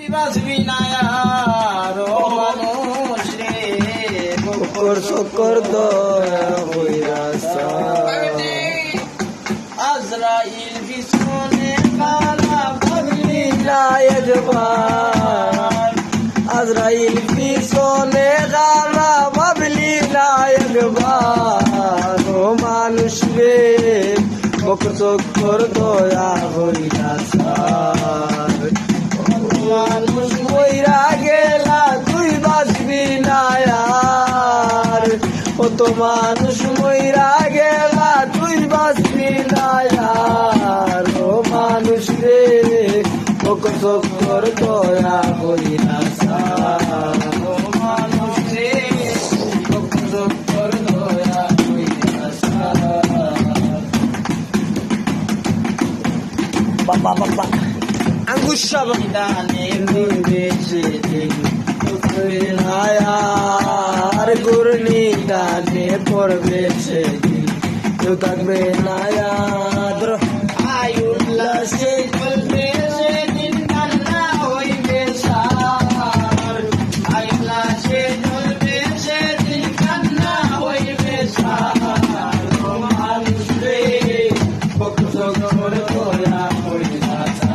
বাঁচবি না আর মানুষ রে বকর সকর দয়া হইয়াছা আজরাইল বিছনে কালা ভাবলি না একবার আজরাইল বিছনে কালা ভাবলি না একবার ও মানুষ রে বকর সকর দয়া হইয়াছা মানুষ মইরা গেলা তুই বাঁচবি না আর কত মানুষ মইরা গেলা তুই বাঁচবি না আর ও মানুষ রে বকর সকর দয়া হইয়াছা ও মানুষ রে বকর সকর দয়া হইয়াছা বাবা বাবা আঙ্গুর সব দানের বেশে আর গুরনি দানে পড়বে সেদিন কেউ থাকবে না আয়ুল্লাহ সে চলবে সেদিন কান্না হইবে সার আয়ুল্লাহ সে চলবে সেদিন কান্না হইবে সার ও মানুষ রে বকর সকর দয়া হইয়াছা